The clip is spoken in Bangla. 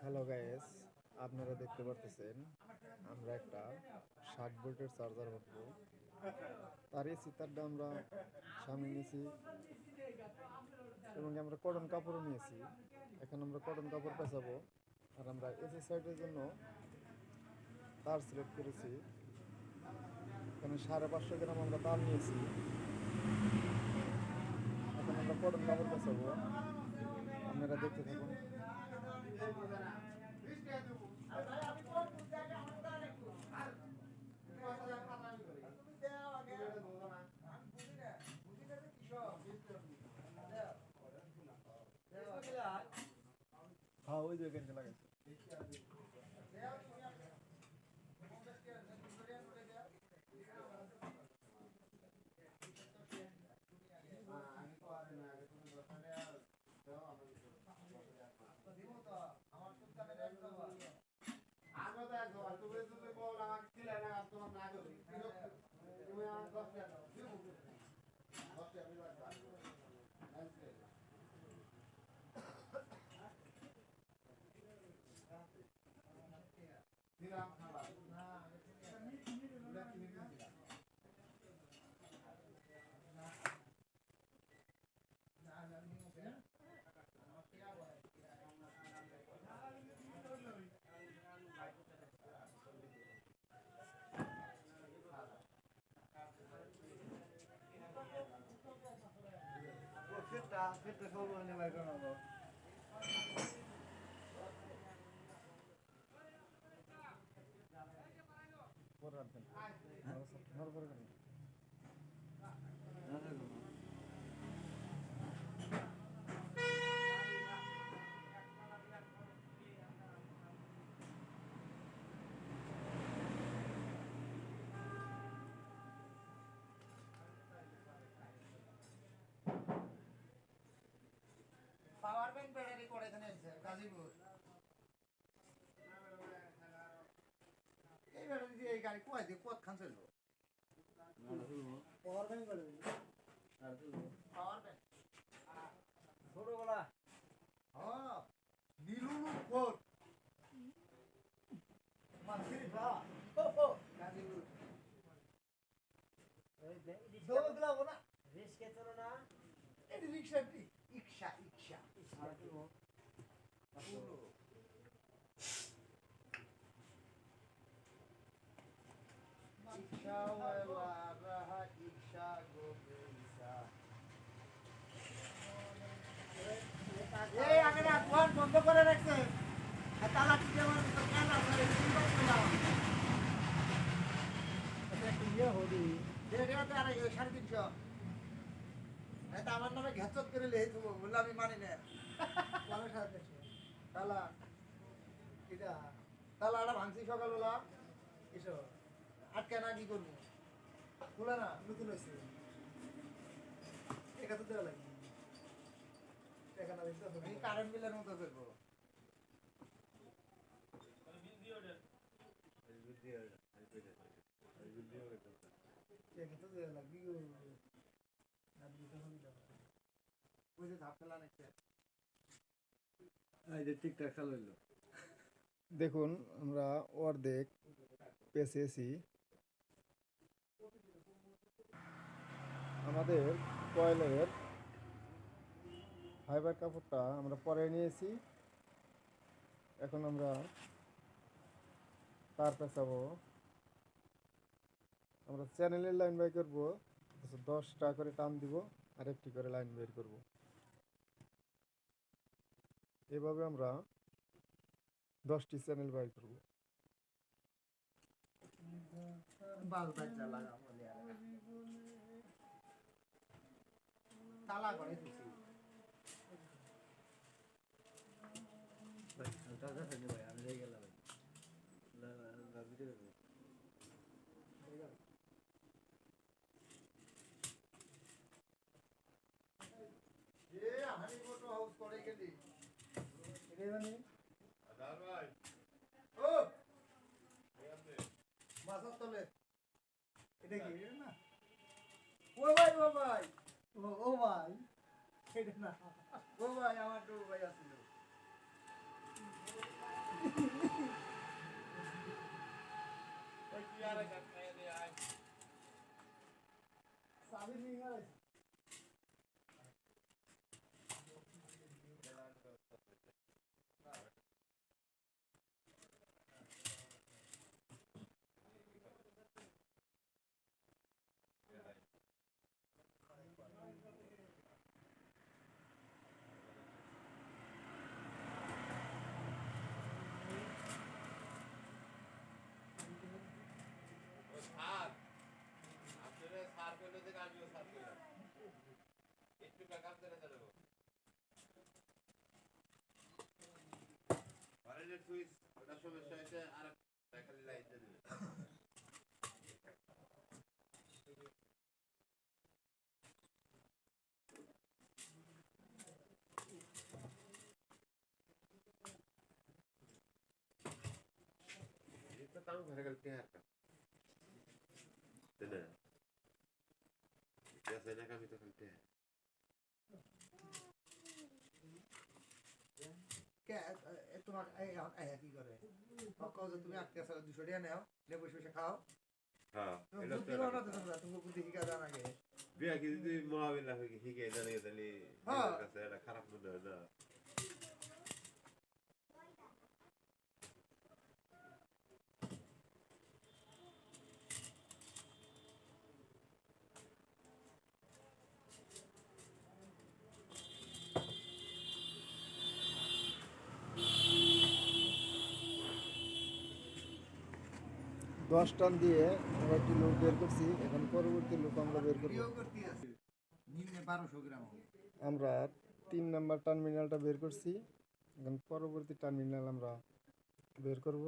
হ্যালো গাইস, আপনারা দেখতে পারতেছেন আমরা একটা 60 ভোল্টের চার্জার বানাবো। তার এই সিতারটা আমরা সামনে নিয়েছি এবং আমরা কটন কাপড়ও নিয়েছি। এখন আমরা কটন কাপড় পেঁচাবো আর আমরা এসি সাইডের জন্য তার সিলেক্ট করেছি। এখানে 550 গ্রাম আমরা তার নিয়েছি। এখন আমরা কটন কাপড় পেঁচাবো, আপনারা দেখতে থাকুন। হ্যাঁ, ওই যে এখানে লাগাইছে। ফিরতে সব নিয়ে বানাবো। পরে রাখবেন। নরবর করেন। পাওয়ার ব্যাংক ব্যাটারি করে এখানে গাজীপুর এই ব্যাটারি দিয়ে এই গাড়ি কোয়াই দিয়ে কত খান চলবো power bank battery power bank ছোটবেলা হ্যাঁ নীলু ফোর মাসির ভা গাজীপুর এই দৌড় লাগবো না রিস্কে চলো না এই রিক্সাটি ইকশা আর কি ও পুরো ইকশা ওয়ালা রাহা ইকশা গো বেইসা এই আগে না দোকান বন্ধ করে রাখছে আর তালা কি যেমন তো কেন করে কি করলাম এটা কি হবি এটা আর 350 এটা আমার নামে ঘেচত করে লেই দেবো বললে আমি মানি না কবে সাথে তালা এটা তালাটা ভাঙছি সকালবেলা এসো আটকে না কি করবো খুলে না নতুন হয়েছে এটা তো দেওয়া লাগবে কারেন্ট বিলের মতো ফেলবো দেখুন আমরা অর্ধেক পেঁচেছি। আমাদের কয়েলের ফাইবার কাপড়টা আমরা পরে নিয়েছি। এখন আমরা তার পেঁচাবো। আমরা চ্যানেলের লাইন বাই করবো, 10টা করে টান দিব আর একটি করে লাইন বের করব। এভাবে আমরা 10টি চ্যানেল বাই করব। তালা করে দিছি আমি গেলাম হানি ফটো হাউস করে গেলি এটা মানে আদার ভাই ও বাসার তলে এটা কি এটা না ও ভাই ও ভাই এটা না ও ভাই আমার তো ভাই আসছিল লাইনের সুইচ ওটা সমস্যা হয়েছে আর খালি লাইন দিবে এটা তাও ঘরে গেল কে আর না এটা সেনা কামি তো খালতে কে তোমার কি করে কও যে তুমি আজকে 200 টাকা নাও নে বসে বসে খাও হ্যাঁ তুমি এটা বুদ্ধি বানা তো তোমরা তুমি বুদ্ধি শিখা জানা গে বিয়া কি যদি মহাবিল্লাহ হিগে জানে তাহলে হ্যাঁ। আমার কাছে এটা খারাপ মনে হয় না 10 টান দিয়ে আমরা একটি লুক বের করছি, এখন পরবর্তী লুক আমরা বের করব। ভিডিও করতে আছে নিম্নে 1200 গ্রাম হবে আমরা 3 নাম্বার টার্মিনালটা বের করছি, এখন পরবর্তী টার্মিনাল আমরা বের করব।